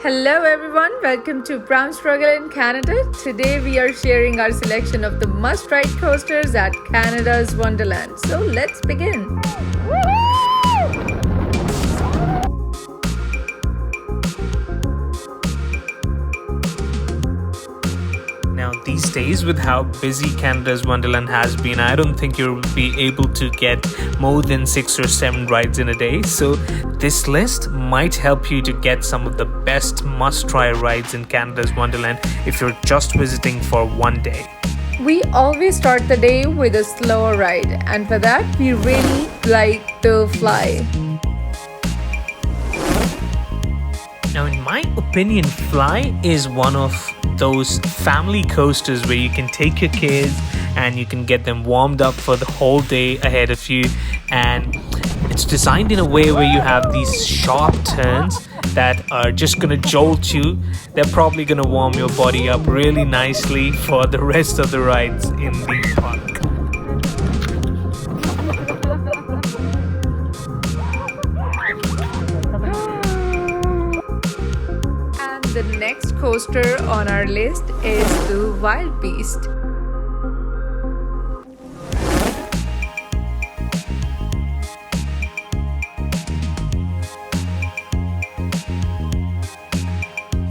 Hello everyone, welcome to Pram Struggle in Canada. Today we are sharing our selection of the must-ride coasters at Canada's Wonderland. So let's begin. Now, these days, with how busy Canada's Wonderland has been, I don't think you'll be able to get more than 6 or 7 rides in a day. So, this list might help you to get some of the best must-try rides in Canada's Wonderland if you're just visiting for one day. We always start the day with a slower ride, and for that, we really like the Fly. Now, in my opinion, Fly is one of those family coasters where you can take your kids and you can get them warmed up for the whole day ahead of you, and it's designed in a way where you have these sharp turns that are just gonna jolt you. They're probably gonna warm your body up really nicely for the rest of the rides in the park. The next coaster on our list is the Wild Beast.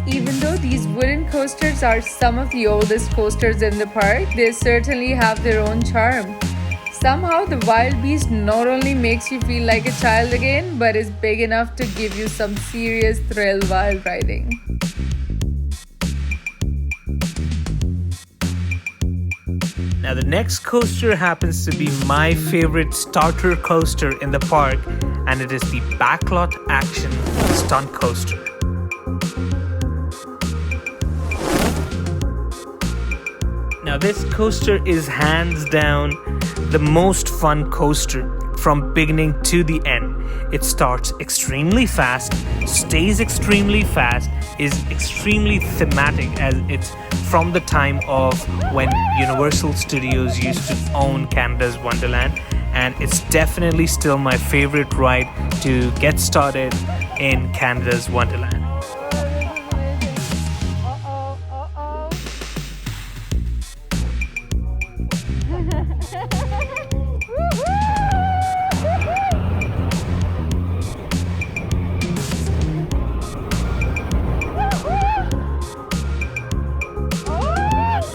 Even though these wooden coasters are some of the oldest coasters in the park, they certainly have their own charm. Somehow the Wild Beast not only makes you feel like a child again, but is big enough to give you some serious thrill while riding. Now, the next coaster happens to be my favorite starter coaster in the park, and it is the Backlot Action Stunt Coaster. Now, this coaster is hands down the most fun coaster from beginning to the end. It starts extremely fast, stays extremely fast, is extremely thematic, as it's from the time of when Universal Studios used to own Canada's Wonderland, and it's definitely still my favorite ride to get started in Canada's Wonderland.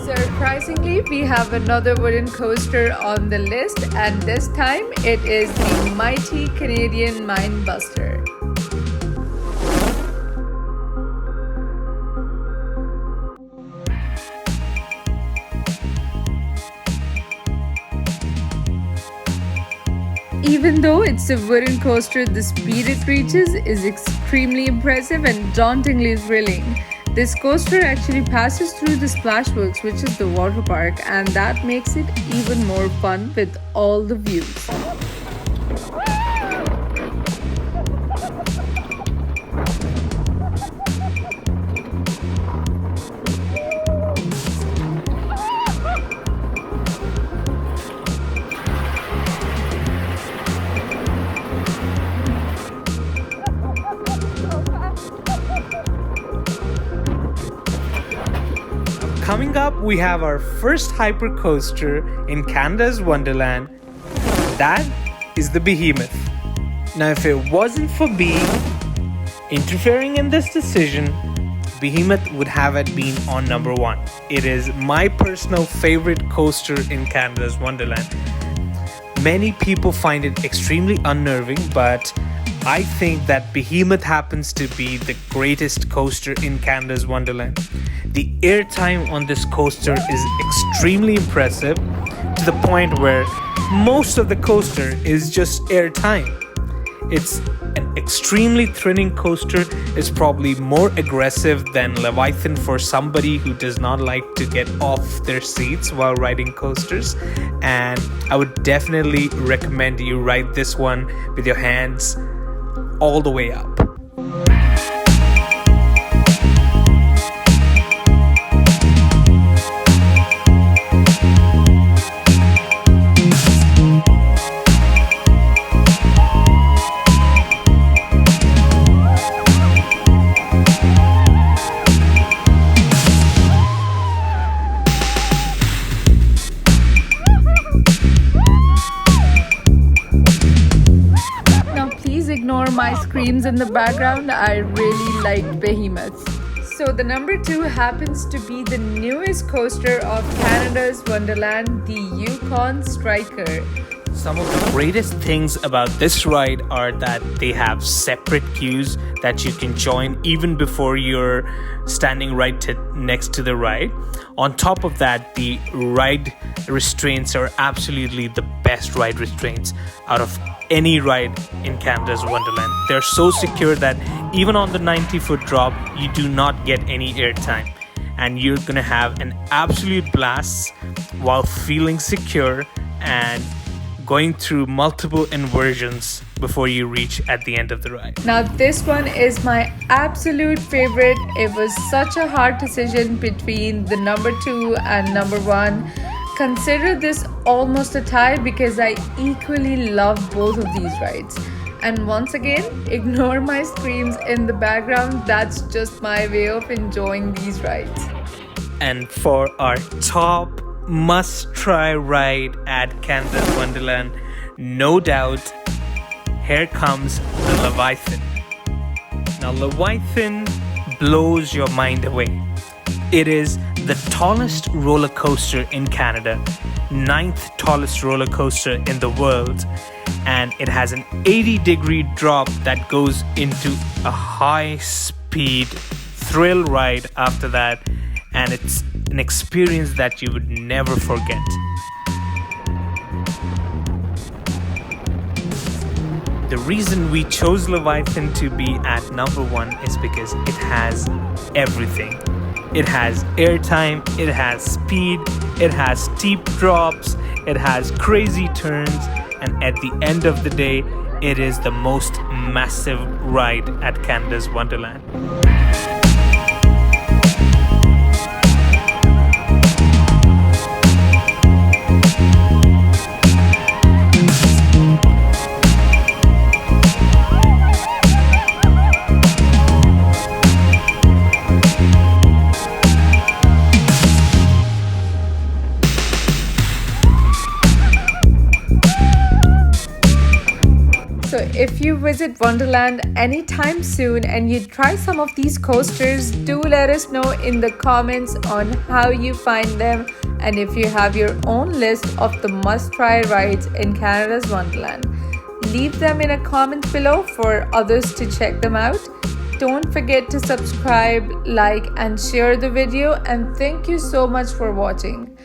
Surprisingly, we have another wooden coaster on the list, and this time it is the mighty Canadian Mindbuster. Even though it's a wooden coaster, the speed it reaches is extremely impressive and dauntingly thrilling. This coaster actually passes through the Splashworks, which is the water park, and that makes it even more fun with all the views. Coming up, we have our first hypercoaster in Canada's Wonderland. That is the Behemoth. Now, if it wasn't for B interfering in this decision, Behemoth would have it been on number 1. It is my personal favorite coaster in Canada's Wonderland. Many people find it extremely unnerving, but I think that Behemoth happens to be the greatest coaster in Canada's Wonderland. The airtime on this coaster is extremely impressive, to the point where most of the coaster is just airtime. It's an extremely thrilling coaster. It's probably more aggressive than Leviathan for somebody who does not like to get off their seats while riding coasters. And I would definitely recommend you ride this one with your hands all the way up. my screams in the background, I really like Behemoth. So the number 2 happens to be the newest coaster of Canada's Wonderland, the Yukon Striker. Some of the greatest things about this ride are that they have separate queues that you can join even before you're standing next to the ride. On top of that, the ride restraints are absolutely the best ride restraints out of any ride in Canada's Wonderland. They're so secure that even on the 90-foot drop, you do not get any airtime. And you're gonna have an absolute blast while feeling secure and going through multiple inversions before you reach at the end of the ride. Now this one is my absolute favorite. It was such a hard decision between the number 2 and number 1. Consider this almost a tie because I equally love both of these rides. And once again, ignore my screams in the background. That's just my way of enjoying these rides. And for our top must-try ride at Canada's Wonderland, no doubt, here comes the Leviathan. Now, Leviathan blows your mind away. It is the tallest roller coaster in Canada, 9th tallest roller coaster in the world, and it has an 80-degree drop that goes into a high-speed thrill ride after that, and it's an experience that you would never forget. The reason we chose Leviathan to be at number 1 is because it has everything. It has airtime, it has speed, it has steep drops, it has crazy turns, and at the end of the day, it is the most massive ride at Canada's Wonderland. So if you visit Wonderland anytime soon and you try some of these coasters, do let us know in the comments on how you find them and if you have your own list of the must-try rides in Canada's Wonderland. Leave them in a comment below for others to check them out. Don't forget to subscribe, like and share the video, and thank you so much for watching.